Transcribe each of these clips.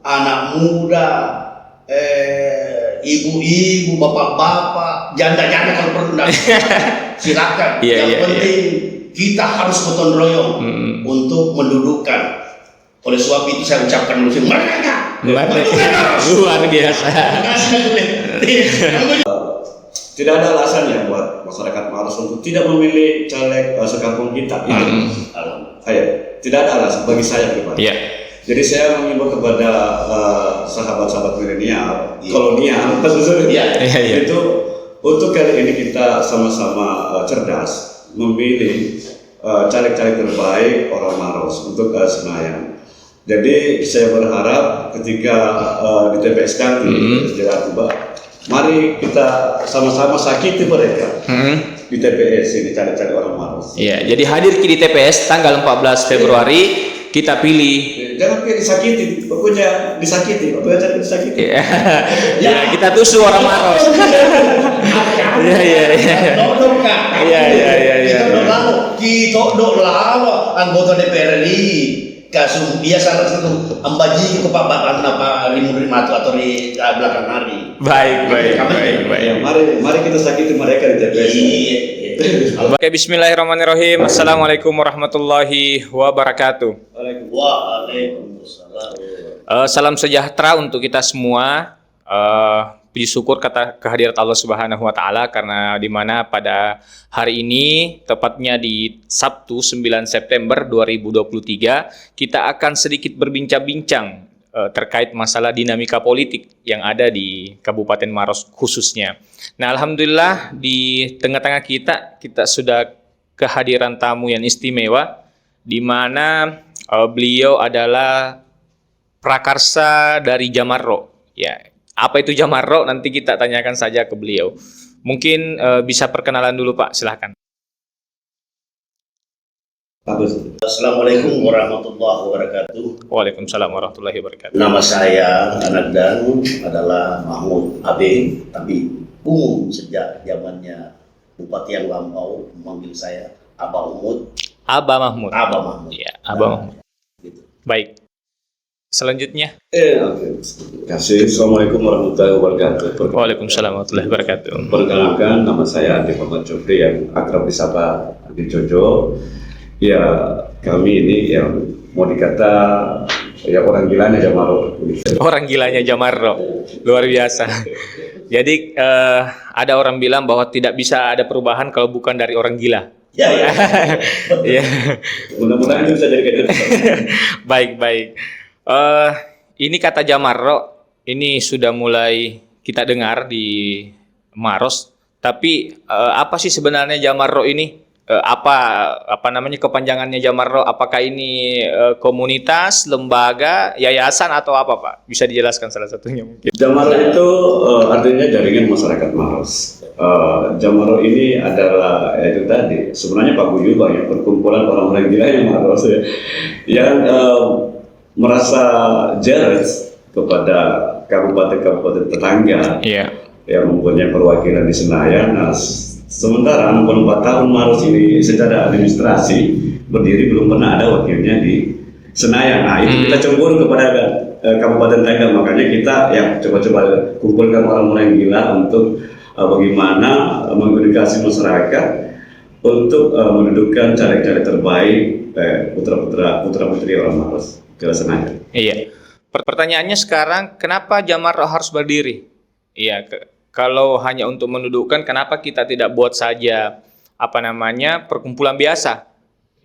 anak muda, ibu-ibu, bapak-bapak, janda-janda kalau perlu silakan. Yang penting kita harus gotong royong untuk mendudukkan. Oleh sebab itu saya ucapkan dulu merdeka. Luar biasa. Tidak ada alasan ya buat masyarakat Maros untuk tidak memilih caleg sekampung kita. Tidak ada alasan bagi saya pribadi. Jadi saya mengimbau kepada sahabat-sahabat milenial, kolonial, itu untuk kali ini kita sama-sama cerdas memilih caleg-caleg terbaik orang Maros untuk Senayan. Jadi saya berharap ketika di TPS nanti mari kita sama-sama sakiti mereka di TPS ini, cari-cari orang Maros. Iya, jadi hadir di TPS tanggal 14 Februari kita pilih. Jangan pilih disakiti, pokoknya disakiti, pokoknya cari disakiti. Ya, kita tusuk orang Maros. Kita lalu anggota DPR RI. Kasus dia salah satu ambaji ke Pak Rimatu atau di belakang hari. Baik. Mari kita sakiti mereka di TPS. Oke, bismillahirrahmanirrahim. Assalamualaikum warahmatullahi wabarakatuh. Waalaikumsalam. Salam sejahtera untuk kita semua. Puji syukur kehadirat Allah Subhanahu wa taala karena di mana pada hari ini tepatnya di Sabtu 9 September 2023 kita akan sedikit berbincang-bincang terkait masalah dinamika politik yang ada di Kabupaten Maros khususnya. Nah, alhamdulillah di tengah-tengah kita sudah kehadiran tamu yang istimewa di mana beliau adalah prakarsa dari Jamarro. Ya. Apa itu Jamarro? Nanti kita tanyakan saja ke beliau. Mungkin bisa perkenalan dulu Pak, silahkan. Assalamualaikum warahmatullahi wabarakatuh. Waalaikumsalam warahmatullahi wabarakatuh. Nama saya Anak Dan adalah Mahmud Abe, tapi umum sejak zamannya Bupati yang lampau memanggil saya Abah Umut. Abah Mahmud. Abah Mahmud. Ya, Abah Mahmud. Gitu. Baik. Selanjutnya. Assalamualaikum warahmatullahi wabarakatuh. Waalaikumsalam warahmatullahi wabarakatuh. Perkenalkan, nama saya Andi Muhammad Jofri yang akrab disapa Andi Jojo. Ya, kami ini yang mau dikata ya orang gilanya Jamarro. Orang gilanya Jamarro, luar biasa. Jadi ada orang bilang bahwa tidak bisa ada perubahan kalau bukan dari orang gila. Ya. Mudah-mudahan itu bisa jadi kayak gitu. Baik. Ini kata Jamarro, ini sudah mulai kita dengar di Maros. Tapi apa sih sebenarnya Jamarro ini? Apa namanya kepanjangannya Jamarro? Apakah ini komunitas, lembaga, yayasan atau apa Pak? Bisa dijelaskan salah satunya mungkin. Jamarro itu artinya jaringan masyarakat Maros. Jamarro ini adalah itu tadi sebenarnya Pak Guyuba ya, perkumpulan orang-orang gila yang Maros ya, yang merasa jealous kepada kabupaten-kabupaten tetangga yang mempunyai perwakilan di Senayan. Nah, sementara 64 tahun Maros ini secara administrasi berdiri belum pernah ada wakilnya di Senayan. Nah, itu kita cemburu kepada kabupaten tetangga, makanya kita ya coba-coba kumpulkan orang-orang gila untuk bagaimana mengedukasi masyarakat untuk mendudukkan caleg-caleg terbaik putra-putri orang Maros. Iya. Pertanyaannya sekarang, kenapa Jamarro harus berdiri? Iya. Kalau hanya untuk mendudukkan, kenapa kita tidak buat saja perkumpulan biasa?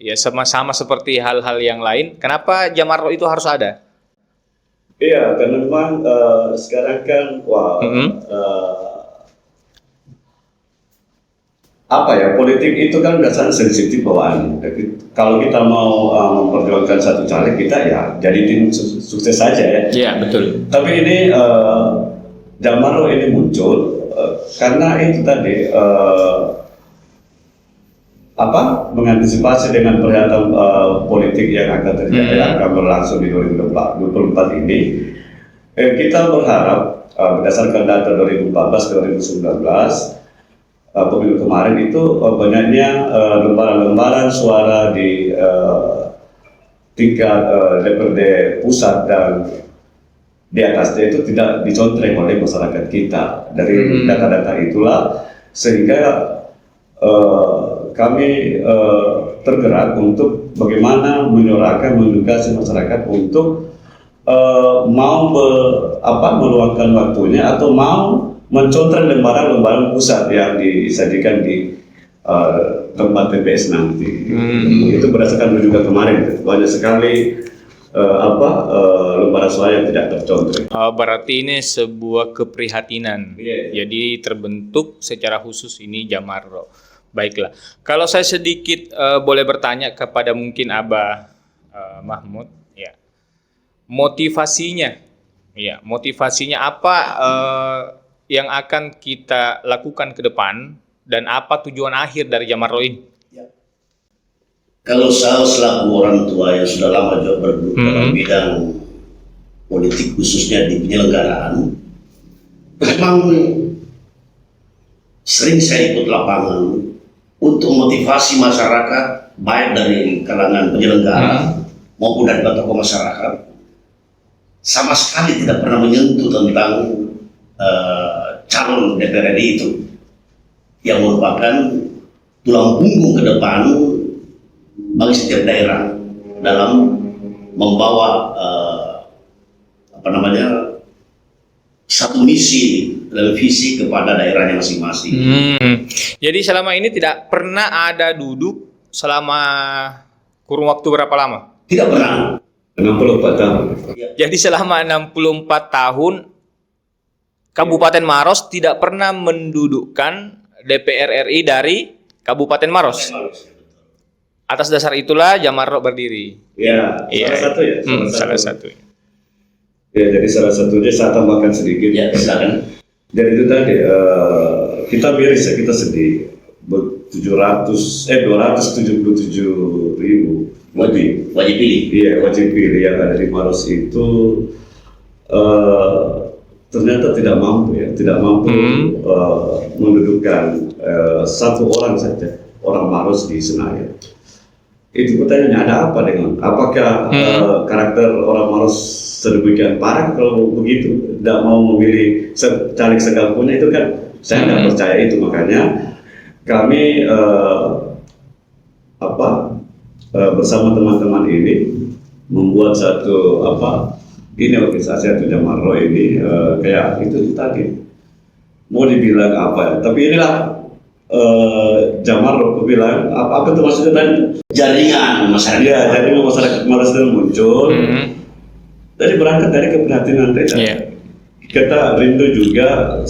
Ya, sama-sama seperti hal-hal yang lain. Kenapa Jamarro itu harus ada? Iya, karena memang sekarang kan politik itu kan dasarnya sensitif bawaan. Kalau kita mau memperjuangkan satu caleg, kita ya jadi tim sukses saja ya. Iya, betul. Tapi ini Jamarro ini muncul karena itu tadi mengantisipasi dengan perhelatan politik yang akan terjadi akan berlangsung di 2024 ini. Kita berharap berdasarkan data 2014 ke 2019 pemilu kemarin itu banyaknya lembaran-lembaran suara di tingkat DPRD pusat dan di atasnya itu tidak dicontreng oleh masyarakat kita. Dari data-data itulah sehingga kami tergerak untuk bagaimana menyuarakan, mengedukasi masyarakat untuk mau meluangkan waktunya atau mau mencontreng lembaran-lembaran pusat yang disajikan di tempat TPS nanti. Itu berdasarkan rujukan kemarin, banyak sekali lembaran suara yang tidak tercontreng. Berarti ini sebuah keprihatinan. Iya. Jadi terbentuk secara khusus ini Jamarro. Baiklah. Kalau saya sedikit boleh bertanya kepada mungkin Abah Mahmud, ya. Motivasinya apa yang akan kita lakukan ke depan dan apa tujuan akhir dari Jamarro ini? Kalau saya selaku orang tua yang sudah lama juga bergelut dalam bidang politik khususnya di penyelenggaraan, memang sering saya ikut lapangan untuk motivasi masyarakat baik dari kalangan penyelenggara maupun dari tokoh masyarakat, sama sekali tidak pernah menyentuh tentang calon DPR RI itu yang merupakan tulang punggung ke depan bagi setiap daerah dalam membawa satu misi dan visi kepada daerahnya masing-masing. Jadi selama ini tidak pernah ada duduk selama kurun waktu berapa lama? Tidak pernah. 64 tahun. Jadi selama 64 tahun Kabupaten Maros tidak pernah mendudukkan DPR RI dari Kabupaten Maros. Atas dasar itulah Jamarro berdiri. Ya, salah satu ya. Salah satu. Ya, jadi salah satunya saya tambahkan sedikit. Ya, silakan. Jadi itu tadi kita miris ya, kita sedih. 277.000 lebih Wajib pilih. Iya, wajib pilih yang ada di Maros itu ternyata tidak mampu mendudukkan satu orang saja, orang Maros di Senayan. Itu pertanyaannya, ada apa dengan apakah karakter orang Maros sedemikian parah kalau begitu tidak mau memilih caleg sekalipun? Itu kan saya tidak percaya itu. Makanya kami bersama teman-teman ini membuat satu organisasi atau Jamarro ini kayak itu tadi mau dibilang apa ya, tapi inilah Jamarro bilang apa itu maksudnya tadi? Jaringan masyarakat. Ya, jaringan masyarakat Maros itu muncul. Dari berangkat dari keprihatinan kita. Kita rindu juga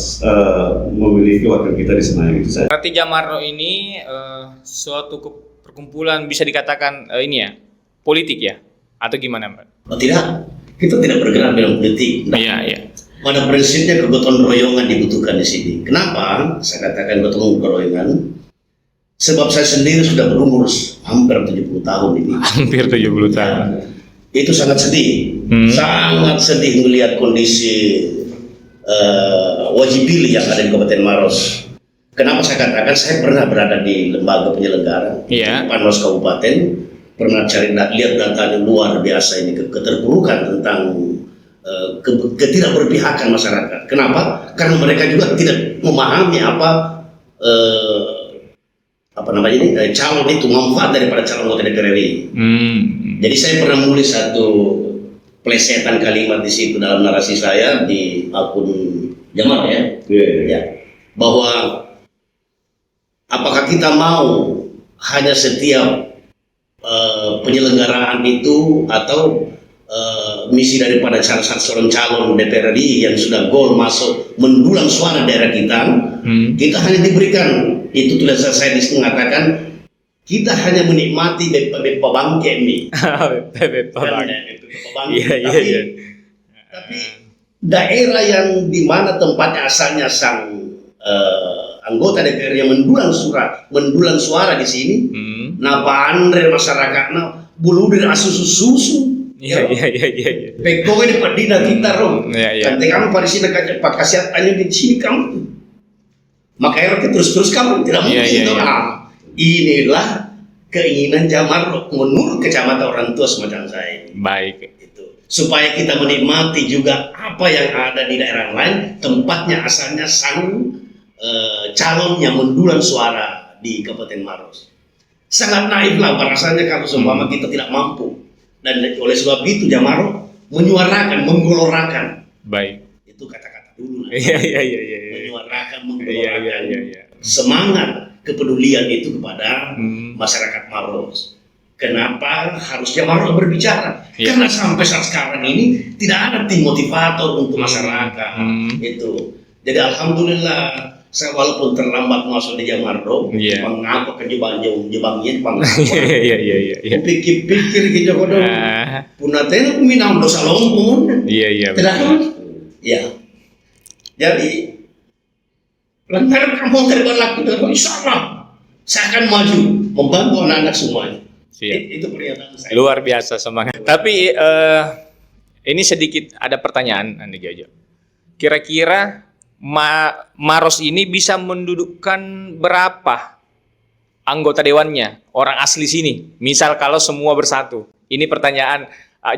memiliki wakil kita di Senayan itu saja. Berarti Jamarro ini suatu perkumpulan bisa dikatakan politik ya? Atau gimana, Mbak? Oh, tidak, kita tidak bergerak dalam politik. Iya. Pada prinsipnya kegotong royongan dibutuhkan di sini. Kenapa saya katakan gotong royongan? Sebab saya sendiri sudah berumur hampir 70 tahun ini. Hampir 70 tahun. Itu sangat sedih. Sangat sedih melihat kondisi wajib pilih yang ada di Kabupaten Maros. Kenapa saya katakan saya pernah berada di lembaga penyelenggara Panwas Kabupaten, pernah lihat data yang luar biasa ini, keterpurukan tentang ketidakberpihakan masyarakat. Kenapa? Karena mereka juga tidak memahami calon itu manfaat daripada calon anggota DPR RI. Jadi saya pernah menulis satu plesetan kalimat di situ dalam narasi saya di akun Jamarro bahwa apakah kita mau hanya setiap penyelenggaraan itu atau misi daripada seorang calon DPR RI yang sudah gol masuk mendulang suara daerah kita, kita hanya diberikan, itu tulisan saya mengatakan kita hanya menikmati BP Bangke ini. Tapi daerah yang dimana tempatnya asalnya sang anggota DPR yang mendulang suara di sini, napa andre masyarakatnya buludir asusu-susu. Iya. Pekong ini padina kita roh. Kan kamu pada sini pak kasihatannya di sini kamu. Maka terus kamu tidak mungkin. Inilah keinginan Jamarro menurut kacamata orang tua semacam saya. Baik. Itu supaya kita menikmati juga apa yang ada di daerah lain, tempatnya asalnya sang calon yang mendulang suara di Kabupaten Maros. Sangat naif lah rasanya kalau seumpama kita tidak mampu. Dan oleh sebab itu Jamaro menyuarakan, menggelorakan. Baik. Itu kata-kata dulu. Iya. Menyuarakan, menggelorakan semangat kepedulian itu kepada masyarakat Maros. Kenapa harusnya Maros berbicara? Karena sampai saat sekarang ini tidak ada tim motivator untuk masyarakat. Itu. Jadi alhamdulillah saya walaupun terlambat masuk di Jamaro, mengapa ke jebangnya Iya. Pikir-pikir gitu kodoh. Punatena kuminang dosa lompun. Iya. Tidak kan? Ya. Jadi lantaran kamu terberlaku dengan insyaallah saya akan maju membantu anak-anak semuanya. Itu pernyataan saya. Luar biasa semangat. Tapi ini sedikit ada pertanyaan Andi Jojo. Kira-kira Maros ini bisa mendudukkan berapa anggota dewannya orang asli sini? Misal kalau semua bersatu. Ini pertanyaan.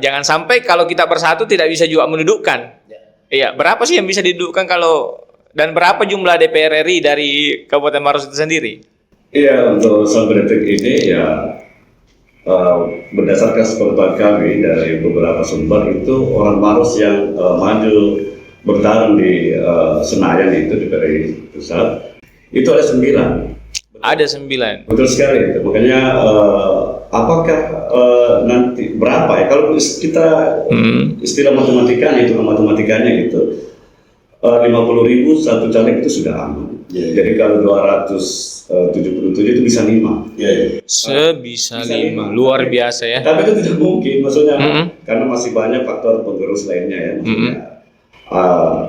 Jangan sampai kalau kita bersatu tidak bisa juga mendudukkan. Iya, berapa sih yang bisa didudukkan kalau dan berapa jumlah DPR RI dari Kabupaten Maros itu sendiri? Iya, untuk sampai detik ini ya berdasarkan sepengetahuan kami dari beberapa sumber itu orang Maros yang maju bertarung di Senayan itu di PRI pusat itu ada 9. Ada 9. Betul sekali itu. Makanya apakah nanti berapa ya kalau kita istilah matematikanya itu gitu 50.000 satu caleg itu sudah aman. Jadi kalau 277 itu bisa 5. Sebisa 5. Luar biasa ya. Tapi itu tidak mungkin maksudnya karena masih banyak faktor penggerus lainnya ya maksudnya.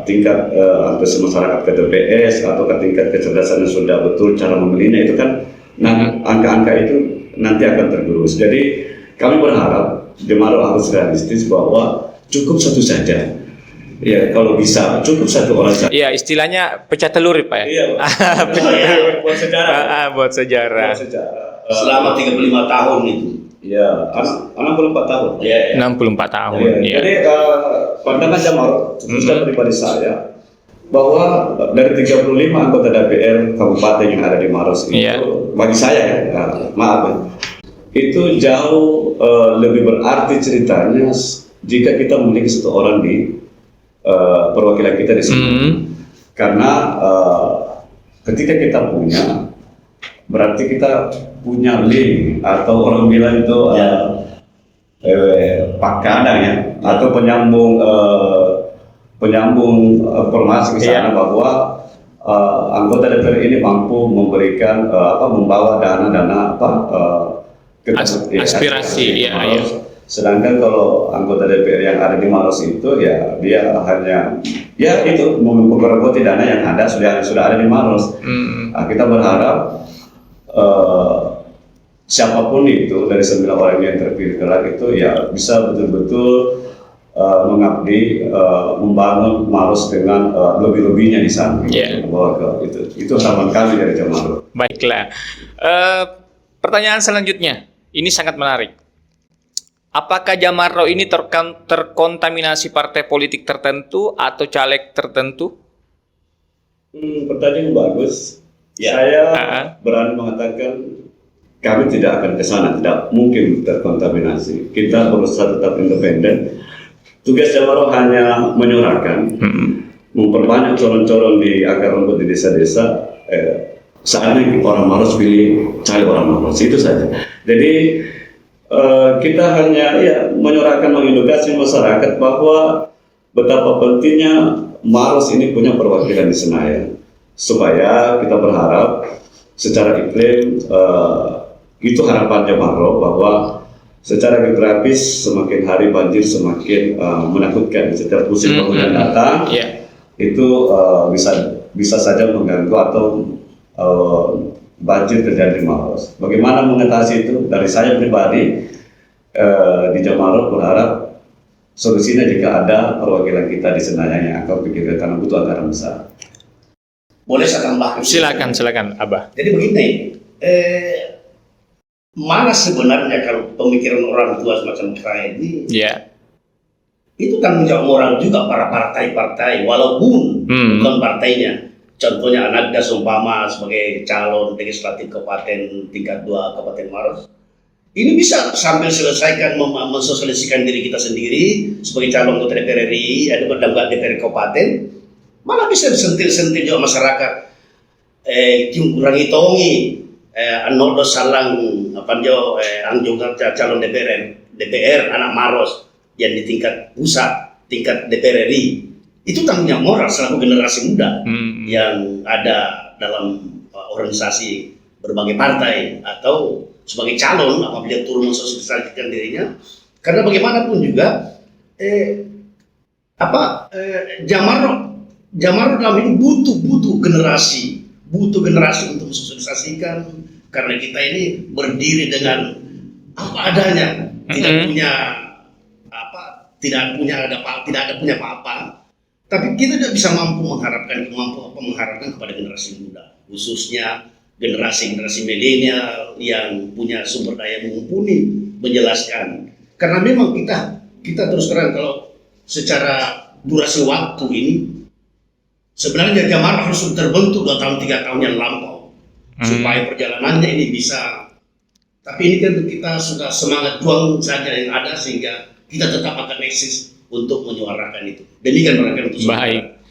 Tingkat antusias masyarakat ke TPS atau tingkat kecerdasan yang sudah betul cara memilihnya itu kan angka-angka itu nanti akan tergerus. Jadi kami berharap Jamaro harus realistis bahwa cukup satu saja. Ya kalau bisa cukup satu orang saja. Iya istilahnya pecah telur Pak ya. Iya. Buat sejarah. Buat sejarah. Selama 35 tahun itu. Ya, 64 tahun. Ya. 64 tahun. Ya. Jadi pandangan Jamaro khususnya pribadi saya bahwa dari 35 anggota DPR kabupaten yang ada di Maros itu bagi saya itu jauh lebih berarti ceritanya jika kita memiliki satu orang di perwakilan kita di sini. Karena ketika kita punya berarti kita punya link atau orang bilang itu pakadang ya atau penyambung informasi ke sana bahwa anggota DPR ini mampu memberikan membawa dana aspirasi ya. Sedangkan kalau anggota DPR yang ada di Maros itu ya dia hanya ya itu memperkuat dana yang ada sudah ada di Maros. Kita berharap siapapun itu dari 9 orang yang terpilih kelak itu ya bisa betul-betul mengabdi membangun Maros dengan lebih-lebihnya di sana. Itu harapan kami dari Jamaro. Baiklah. Pertanyaan selanjutnya ini sangat menarik. Apakah Jamaro ini terkontaminasi partai politik tertentu atau caleg tertentu? Pertanyaan bagus. Saya berani mengatakan kami tidak akan ke sana, tidak mungkin terkontaminasi. Kita berusaha tetap independen. Tugas Jamaro hanya menyuarakan, memperbanyak calon-calon di akar rumput di desa-desa. Saatnya orang Maros pilih cari orang Maros, itu saja. Jadi kita hanya menyuarakan, mengedukasi masyarakat bahwa betapa pentingnya Maros ini punya perwakilan di Senayan. Supaya kita berharap secara iklim itu harapan Jamaro bahwa secara geografis semakin hari banjir semakin menakutkan. Setiap musim penghujan datang itu bisa saja mengganggu atau banjir terjadi di Maros. Bagaimana mengatasi itu? Dari saya pribadi di Jamaro berharap solusinya jika ada perwakilan kita di Senayan yang akan pikirkan karena butuh anggaran besar. Boleh saya tambahkan? Silakan, Abah. Jadi begini, mana sebenarnya kalau pemikiran orang tua semacam saya ini itu tanggung jawab moral juga para partai-partai, walaupun bukan partainya. Contohnya Anagda seumpama sebagai calon legislatif kabupaten tingkat 2 Kabupaten Maros, ini bisa sambil selesaikan mensosialisasikan diri kita sendiri sebagai calon anggota DPR RI, ada berdampak DPR kabupaten, malah bisa sentil-sentil juga masyarakat. Kurangi tongi, anodo salang apa jo, juga calon DPR anak Maros yang di tingkat pusat, tingkat DPR RI. Itu tanggung jawab moral selaku generasi muda yang ada dalam organisasi berbagai partai atau sebagai calon apabila turun mensosialisasikan dirinya. Karena bagaimanapun juga Jamaro dalam ini butuh generasi untuk mensosialisasikan, karena kita ini berdiri dengan apa adanya, tidak ada punya apa-apa. Tapi kita tidak bisa mampu mengharapkan kepada generasi muda, khususnya generasi milenial yang punya sumber daya mumpuni menjelaskan. Karena memang kita terus terang kalau secara durasi waktu ini sebenarnya Jamaro harus terbentuk 2 tahun 3 tahun yang lampau supaya perjalanannya ini bisa. Tapi ini tentu kita sudah semangat juang saja yang ada sehingga kita tetap akan eksis untuk menyuarakan itu. Demikian barangkali untuk baik.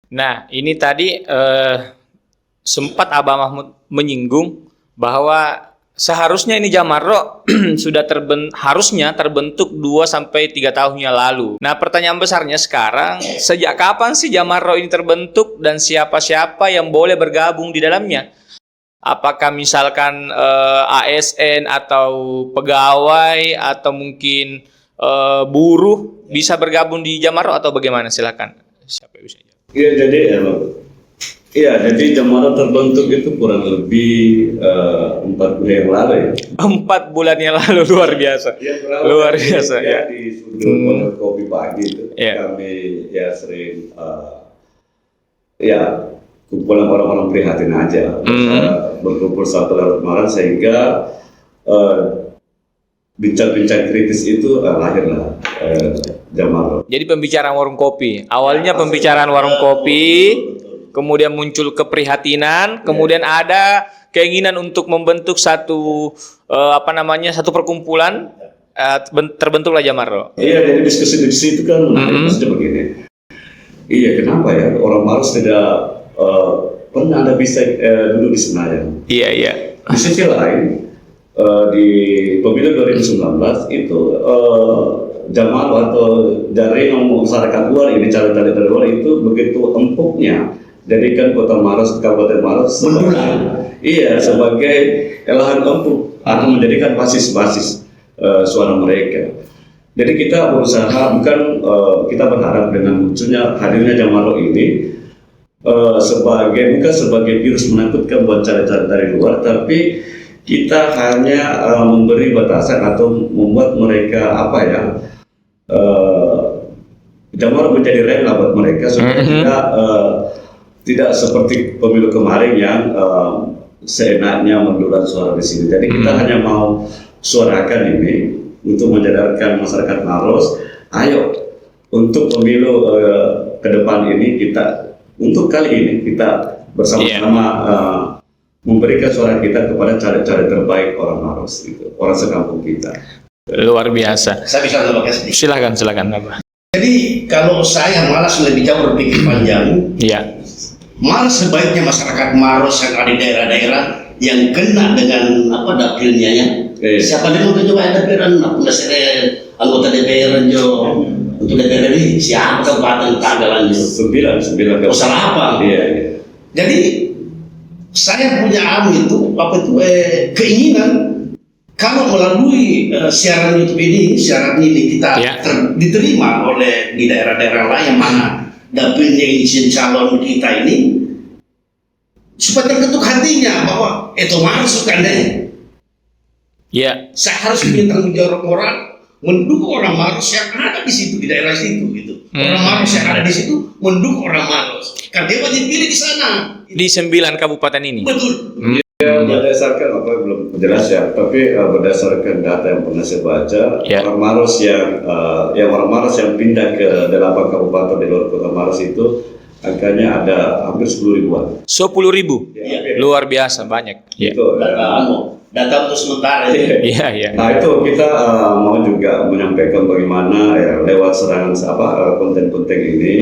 Nah, ini tadi sempat Abah Mahmud menyinggung bahwa seharusnya ini Jamaro sudah harusnya terbentuk 2-3 tahun yang lalu. Nah, pertanyaan besarnya sekarang, sejak kapan sih Jamaro ini terbentuk dan siapa-siapa yang boleh bergabung di dalamnya? Apakah misalkan ASN atau pegawai atau mungkin buruh bisa bergabung di Jamaro atau bagaimana? Silakan. Siapa yang bisa jawab? Jadi Jamaro terbentuk itu kurang lebih 4 bulan yang lalu ya. 4 bulan yang lalu, luar biasa. Ya, luar biasa ya. Di sudut kopi pagi itu kami sering kumpulan orang-orang prihatin aja, berkumpul satu larut malam sehingga bincang-bincang kritis itu lahirlah Jamaro. Jadi pembicaraan warung kopi. Awalnya pembicaraan warung kopi, kemudian muncul keprihatinan, kemudian ada keinginan untuk membentuk satu satu perkumpulan, terbentuklah Jamaro. Iya, jadi diskusi-diskusi itu kan maksudnya begini. Iya, kenapa ya orang Maros tidak pernah ada bisa duduk di Senayan? Iya. Di sisi lain, di pemilu 2019 itu Jamaro atau jaringan masyarakat luar ini, caleg-caleg dari luar itu begitu empuknya jadikan kota Maros, Kabupaten Maros sebagai lahan empuk atau menjadikan basis-basis suara mereka. Jadi kita berusaha, kita berharap dengan munculnya hadirnya Jamaro ini bukan sebagai virus menakutkan buat caleg-caleg dari luar, tapi kita hanya memberi batasan atau membuat mereka Jamaro menjadi rem buat mereka supaya tidak seperti pemilu kemarin yang seenaknya mendulang suara di sini. Jadi kita hanya mau suarakan ini untuk menyadarkan masyarakat Maros, ayo untuk pemilu ke depan ini untuk kali ini kita bersama-sama memberikan suara kita kepada caleg-caleg terbaik orang Maros, orang sekampung kita. Luar biasa. Saya bisa menambahkan sedikit. Silakan Abah. Jadi kalau saya malas lebih jauh berpikir panjang, malah sebaiknya masyarakat Maros yang ada di daerah-daerah yang kena dengan dapilnya ya. Siapa yang mau coba DPR, anggota DPR untuk DPR ini siapa kabupaten Tagalan? 9. Salah apa? Iya. Jadi saya punya keinginan kalau melalui siaran YouTube ini, kita diterima oleh di daerah-daerah lain yang mana dapilnya izin calon kita ini, supaya terketuk hatinya bahwa itu masuk kan deh. Saya harus punya tanggung jawab moral mendukung orang Maros yang ada di situ, di daerah situ gitu. Orang Maros yang ada di situ mendukung orang Maros, karena dia wajib pilih di sana. Di 9 kabupaten ini. Betul. Ya, berdasarkan apa belum jelas ya, tapi berdasarkan data yang pernah saya baca, orang Maros yang pindah ke 8 kabupaten di luar kota Maros itu angkanya ada hampir 10 ribuan. 10.000, Ya. luar biasa banyak. Ya. Itu data untuk sementara Iya, iya. Nah itu kita mau juga menyampaikan bagaimana ya lewat serangan konten-konten ini.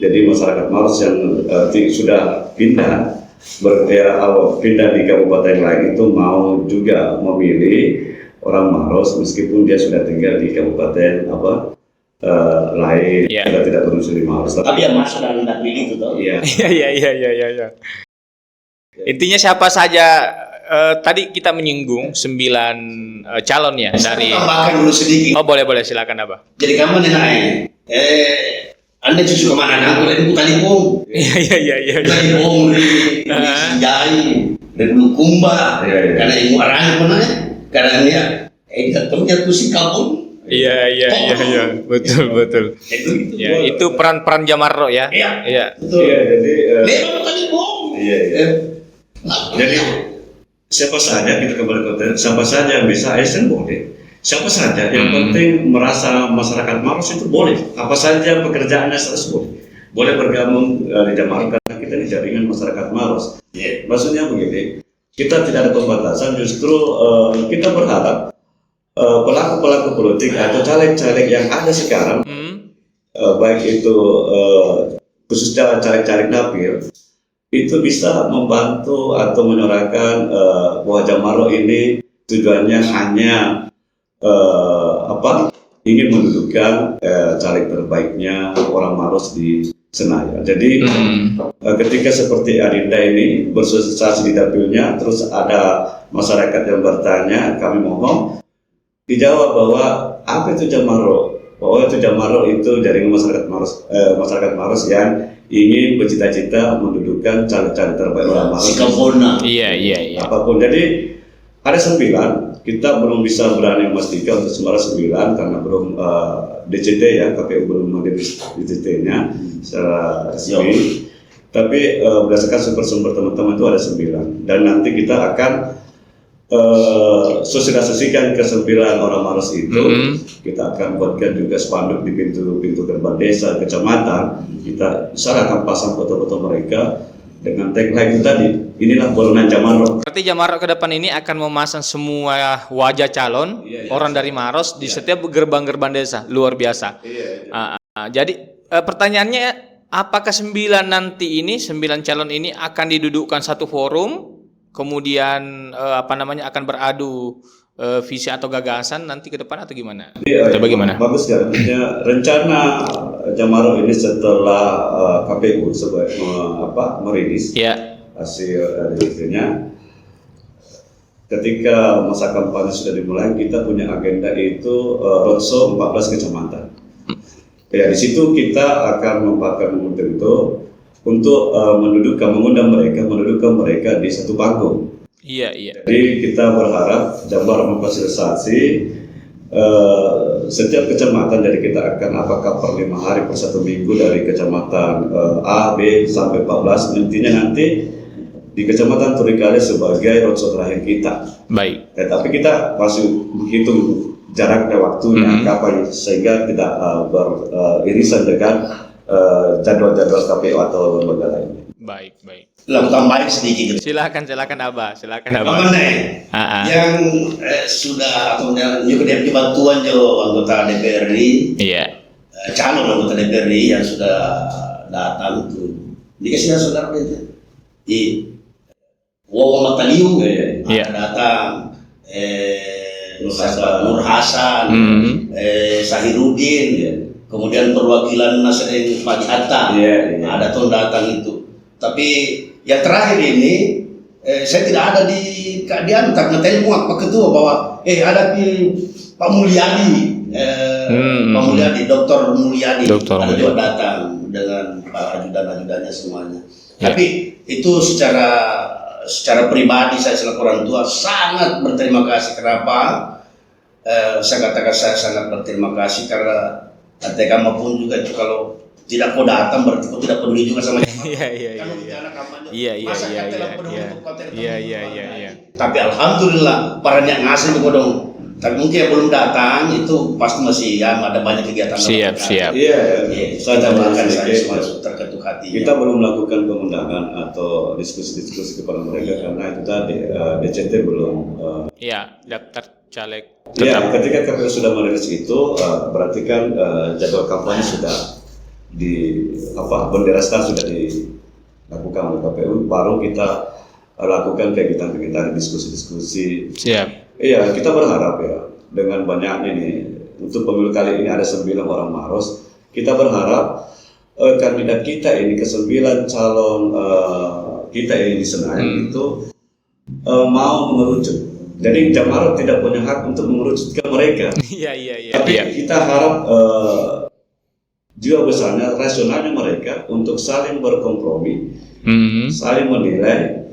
Jadi masyarakat Maros yang sudah pindah pindah di kabupaten lain itu mau juga memilih orang Maros meskipun dia sudah tinggal di kabupaten lain, tidak berdomisili di Maros. Tapi yang masuk dan tidak pilih itu toh. Iya. Intinya siapa saja tadi kita menyinggung 9 calon ya dari. Tambahkan dulu sedikit. Oh boleh silakan Abah. Jadi kamu nenai, Anda cucu kemana? Aku dari Bukalipong. Iya. Bukalipong dari Sinjai, dari Bulukumba. Karena ibu arahnya pun karena dia dokternya tuh si kampung. Iya. Betul. Ya, itu peran Jamarro ya. Iya. Betul. Iya, jadi Bukalipong. Iya. Jadi siapa saja kita kembali ke siapa saja yang bisa ASN boleh. Siapa saja yang penting merasa masyarakat Maros itu boleh. Apa saja pekerjaannya boleh. Boleh bergabung di Jamarro karena kita di jaringan masyarakat Maros. Maksudnya begini, kita tidak ada pembatasan. Justru kita berharap pelaku-pelaku politik atau caleg-caleg yang ada sekarang, baik itu khususnya caleg-caleg dapil, itu bisa membantu atau menyuarakan bahwa Jamarro ini tujuannya hanya ingin mendudukan caleg terbaiknya orang Maros di Senayan. Jadi ketika seperti Adinda ini bersosialisasi di dapilnya, terus ada masyarakat yang bertanya, kami mohon dijawab bahwa apa itu Jamarro? Bahwa itu Jamarro itu jaringan masyarakat Maros yang ingin bercita-cita mendudukan caleg-caleg terbaik orang Maros. Iya. Apapun. Jadi ada 9. Kita belum bisa berani memastikan untuk semua 9 karena belum DCT ya, KPU belum merilis DCT-nya secara resmi. Tapi berdasarkan sumber-sumber teman-teman itu ada 9 dan nanti kita akan sosialisasikan ke 9 orang Maros itu. Kita akan buatkan juga spanduk di pintu gerbang desa, kecamatan. Kita akan pasang foto-foto mereka dengan tagline tadi, inilah Bolonan Jamarro. Berarti Jamarro ke depan ini akan memasang semua wajah calon orang dari Maros di setiap gerbang-gerbang desa, luar biasa. Jadi pertanyaannya, apakah 9 calon ini akan didudukkan satu forum, kemudian akan beradu visi atau gagasan nanti ke depan atau gimana? Bagaimana? Bagus ya, rencana Jamarro ini setelah KPU merilis hasil rilisnya. Ketika masa kampanye sudah dimulai, kita punya agenda itu roadshow 14 kecamatan. Ya, di situ kita akan membuatkan momentum itu untuk mengundang mereka di satu panggung. Iya. Jadi kita berharap Jamarro memfasilitasi setiap kecamatan. Jadi kita akan apakah per 5 hari per 1 minggu dari kecamatan A, B sampai 14. Nanti di kecamatan Turikale sebagai roadshow terakhir kita. Baik. Tapi kita masih menghitung jaraknya waktunya kapan sehingga tidak beririsan dengan jadwal-jadwal KPU atau lembaga lainnya. Baik. Tambahin sedikit. Silakan Abah. Yang sudah atau juga dari bantuan anggota DPRD. Iya. Calon anggota DPRD yang sudah datang itu dikasih saudara itu. Wawan Mataliu datang. Nur Hasan, Sahirudin, kemudian perwakilan Nasrin Pagi Hatta, ada tuh datang itu. Tapi yang terakhir ini saya tidak ada di antar ngetelpon Pak Ketua bahwa ada Pak Mulyadi, Pak Mulyadi, Dr. Mulyadi, ada juga datang dengan ajudan-ajudannya semuanya. Tapi itu secara pribadi saya selaku orang tua sangat berterima kasih. Kenapa? Saya katakan saya sangat berterima kasih karena kamu pun juga kalau tidak kau datang berarti kau tidak peduli juga sama Jamaro. Iya. Kan untuk anak kampanye. Iya. Masa kan telah peduli untuk konten Iya. Tapi alhamdulillah para yang ngasih juga dong. Tapi mungkin yang belum datang itu pasti masih ya ada banyak kegiatan. Siap. Iya, Saya doakan saya sedikit. semua terketuk hati. Kita belum melakukan pengundangan atau diskusi-diskusi kepada mereka karena itu tadi DCT belum. Iya, daftar caleg Ya, tetap. ketika KPU sudah merilis itu, berarti kan jadwal kampanye sudah bendera stand sudah dilakukan oleh KPU, baru kita lakukan kegiatan-kegiatan diskusi-diskusi. Siap. Iya, kita berharap ya dengan banyaknya nih untuk pemilu kali ini ada 9 orang Maros. Kita berharap kandidat kita ini ke-9 calon kita ini di Senayan itu mau mengerucut. Jadi Jamaro tidak punya hak untuk mengerucutkan mereka. Iya. Tapi kita harap jiwa besarnya, rasionalnya mereka untuk saling berkompromi, saling menilai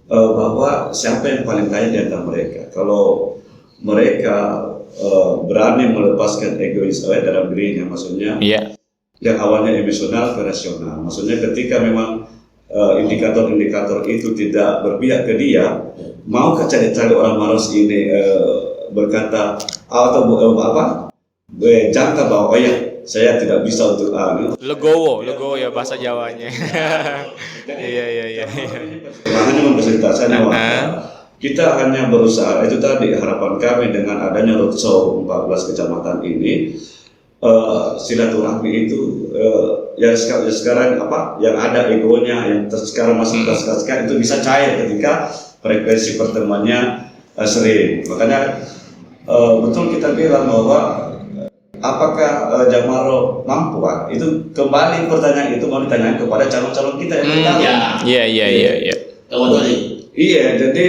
bahwa siapa yang paling kaya di antara mereka. Kalau mereka berani melepaskan egois dalam dirinya, maksudnya yang awalnya emosional ke rasional. Maksudnya ketika memang indikator-indikator itu tidak berpihak ke dia, maukah cari-cari orang Maros ini berkata atau jangka bahwa oh ya saya tidak bisa untuk legowo ya bahasa Jawanya. Iya. Makanya memfasilitasinya kita hanya berusaha, itu tadi harapan kami dengan adanya roadshow 14 kecamatan ini, silaturahmi itu yang sekarang yang ada egonya yang sekarang masih sekarang itu bisa cair ketika frekuensi pertemuannya sering. Makanya betul kita bilang bahwa apakah Jamaro mampu, Pak? Itu kembali pertanyaan itu mau ditanyakan kepada calon-calon kita yang kita. Iya. Iya, jadi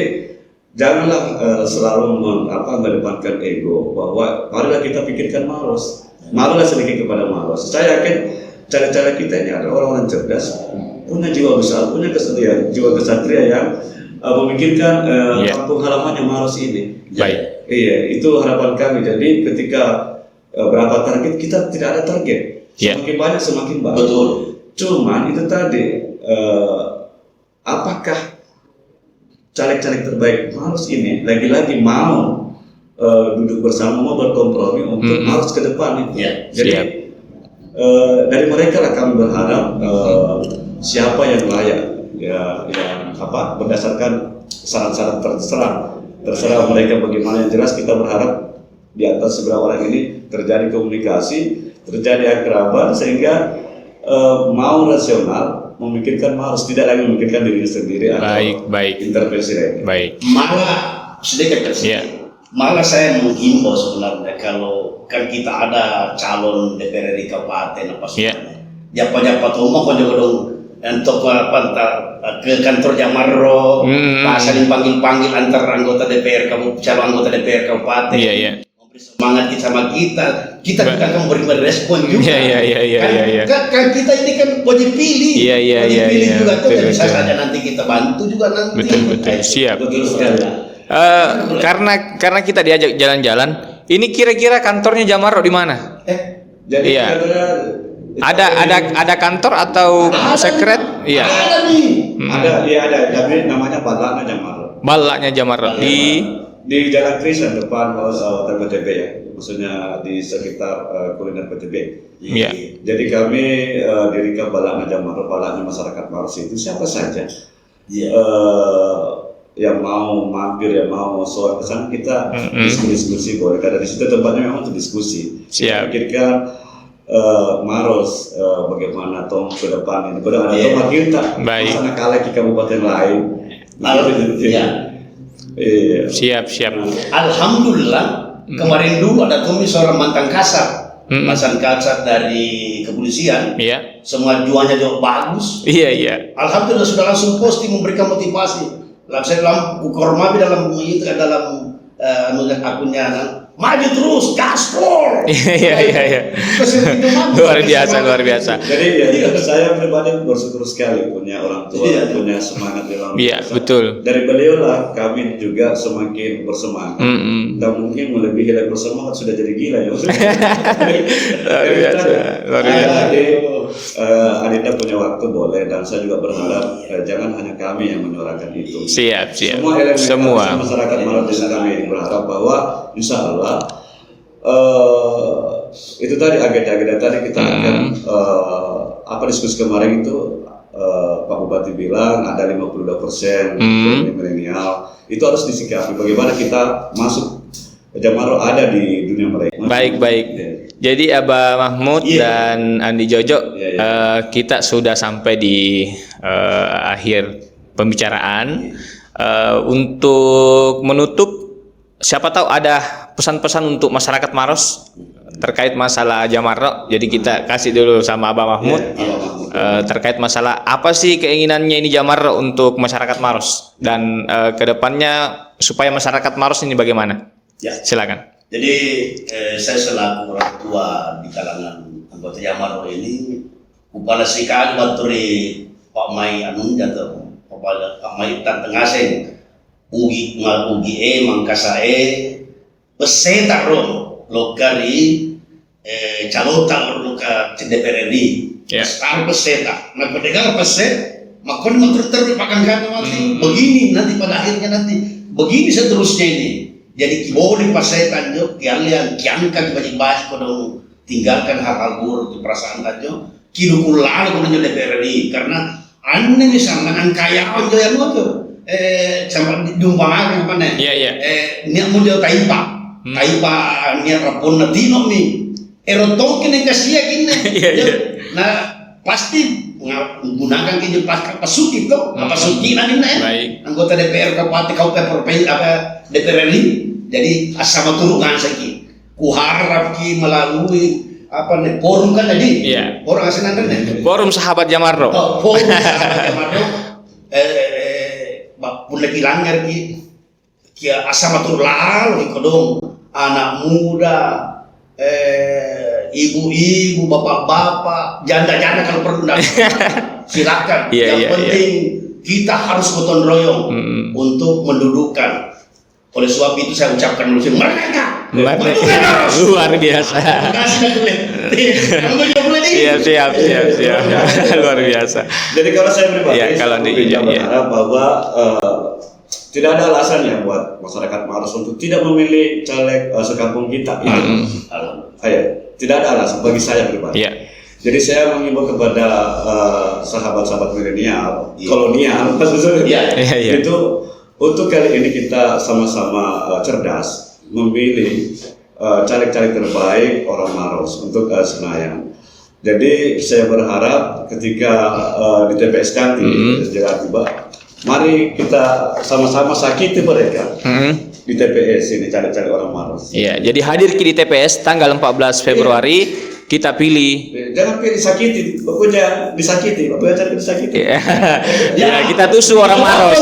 janganlah selalu mengedepankan ego bahwa marilah kita pikirkan Maros. Marulah sedikit kepada Maros. Saya yakin cara-cara kita ini adalah orang-orang cerdas, punya jiwa besar, punya kesatria, jiwa kesatria yang memikirkan kampung halamannya Maros ini. Baik. Iya, itu harapan kami. Jadi ketika berapa target, kita tidak ada target. Semakin banyak semakin bagus. Betul. Cuman itu tadi apakah caleg-caleg terbaik Maros ini lagi-lagi mau duduk bersama, mau berkompromi untuk Maros ke depan itu. Jadi dari mereka lah kami berharap siapa yang layak yang berdasarkan saran-saran terserah mereka bagaimana. Yang jelas kita berharap di atas 9 orang ini terjadi komunikasi, terjadi akraban sehingga mau rasional memikirkan Maros, tidak lagi memikirkan dirinya sendiri atau intervensi lain. Baik. Malah sedikit malah saya menghimbau sebenarnya kalau kan kita ada calon DPR di kabupaten Japa Tomok kau juga dong untuk ke kantor Jamaro, saling panggil antar anggota DPR calon anggota DPR kabupaten. Memberi semangat sama kita juga akan memberi respon juga. Kan kita ini kan wajib pilih. Pilih juga tuh bisa saja nanti kita bantu juga nanti. Betul. Siap. Karena kita diajak jalan-jalan, ini kira-kira kantornya Jamaro di mana? Jadi ada kantor atau sekret? Iya. Ada nih. Ada. Jadi namanya Balaknya Jamaro. Balaknya Jamaro di Jalan Kristen depan Hotel PTB ya. Maksudnya di sekitar kuliner PTB. Iya. Jadi kami dirikan Balaknya Jamaro, balaknya masyarakat Maros itu siapa saja. Yang mau mampir, yang mau soal kesan kita diskusi boleh. Karena di situ tempatnya memang untuk diskusi. Siap. Pikirkan Maros bagaimana Tom ke depan ini. Kalau ada Tom kita, masa kalah ke kabupaten lain. Siap. Alhamdulillah kemarin dulu ada Tommy seorang mantan kasat, mantan kasat dari kepolisian. Semua jualnya juga bagus. Iya. Alhamdulillah sudah langsung posting memberikan motivasi. Saya dalam Ukormabi dalam akunnya maju terus, gaspol. Iya. Luar biasa. Jadi ya, saya pribadi bersyukur sekali punya orang tua, punya semangat yang luar biasa. Iya, betul. Dari beliau lah kami juga semakin bersemangat. Dan mungkin melebihi lagi bersemangat sudah jadi gila ya. Luar biasa. Jadi Adinda punya waktu boleh, dan saya juga berharap jangan hanya kami yang menyuarakan itu. Siap. Semua elemen masyarakat Maros juga kami berharap bahwa insya Allah itu tadi agenda tadi kita akan diskusi kemarin itu Pak Bupati bilang ada 52% milenial, itu harus disikapi bagaimana kita masuk Jamaro ada di dunia mereka. Baik. Jadi Abah Mahmud dan Andi Jojo, kita sudah sampai di akhir pembicaraan. Untuk menutup, siapa tahu ada pesan-pesan untuk masyarakat Maros terkait masalah Jamaro. Jadi kita kasih dulu sama Abah Mahmud terkait masalah apa sih keinginannya ini Jamaro untuk masyarakat Maros, dan kedepannya supaya masyarakat Maros ini bagaimana? Ya. Silakan. Jadi saya selaku orang tua di kalangan anggota Jamaro ini, upala sekali baturi Pak Mai Anun atau Pak Mai Tantengaseng, ugi mangkasae peseta rom lokari calota loka DPR RI. Sekarang peseta, nah pedagang peset, makon terus pakai begini nanti pada akhirnya begini seterusnya ini. Jadi boleh pasai tanjo, kalian kiankan bagi-bagi kodong tinggalkan hal-hal buruk di perasaan tanjo, kidukul lalu kodong DPR RI karena aneh misalnya angkaya onjo yang itu, sampai dumbangan apa nih? Niat muncul taipa niat rapon natino mi, erotongkin yang kasih gini, nah pasti menggunakan keju pasuki itu, pasuki nanti anggota DPR kabupaten provinsi DPR RI. Jadi asal turunkan lagi. Kuharap melalui forum kan tadi. Forum asin nih. Forum Sahabat Jamaro. Forum Sahabat Jamaro. Pun lagi langgar kia asal turun lalu kodong anak muda, ibu-ibu, bapak-bapak, janda-janda kalau perlu silakan. Yang penting kita harus gotong royong untuk mendudukkan. Oleh sebab itu saya ucapkan dulu mereka luar biasa. Siap. Luar biasa. Jadi kalau saya pribadi berharap bahwa tidak ada alasan ya buat masyarakat Maros untuk tidak memilih caleg sekampung kita. Tidak ada alasan bagi saya pribadi. Jadi saya mengimbau kepada sahabat-sahabat milenial, kolonial, itu untuk kali ini kita sama-sama cerdas memilih caleg-caleg terbaik orang Maros untuk Senayan. Jadi saya berharap ketika di TPS nanti tiba, mari kita sama-sama sakiti mereka di TPS ini caleg-caleg orang Maros. Jadi hadir di TPS tanggal 14 Februari. Kita pilih. Jangan pilih sakiti, pokoknya disakiti, pokoknya cari disakiti. Kita tusuk orang Maros.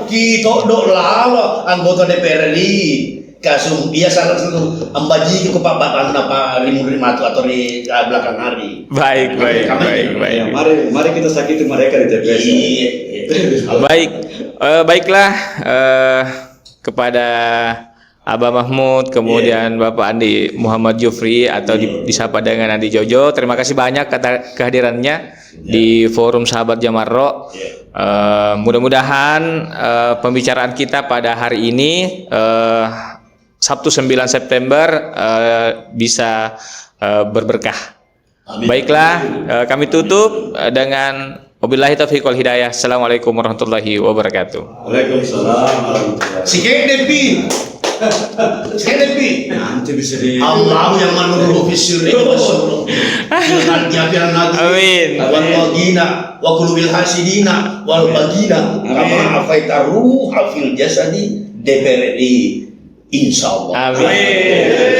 Kita dok lalu anggota DPR RI kasum biasa langsung ambaji ke Pak Bapak apa rimatu atau di belakang hari. Baik. Mari kita sakiti mereka di TPS. Baiklah kepada Abah Mahmud, kemudian Bapak Andi Muhammad Jufri atau disapa dengan Andi Jojo. Terima kasih banyak kehadirannya di Forum Sahabat Jamaro. Mudah-mudahan pembicaraan kita pada hari ini Sabtu 9 September bisa berberkah. Baiklah, kami tutup dengan wabillahi taufiq wal hidayah. Assalamualaikum warahmatullahi wabarakatuh. Waalaikumsalam warahmatullahi Sekali nanti bisa di Allah yang menurut fisir itu suruh amin wal bagina wa kullu bil hasidina wal bagina kama afaitaru hafil jasadi DPR RI insyaallah amin.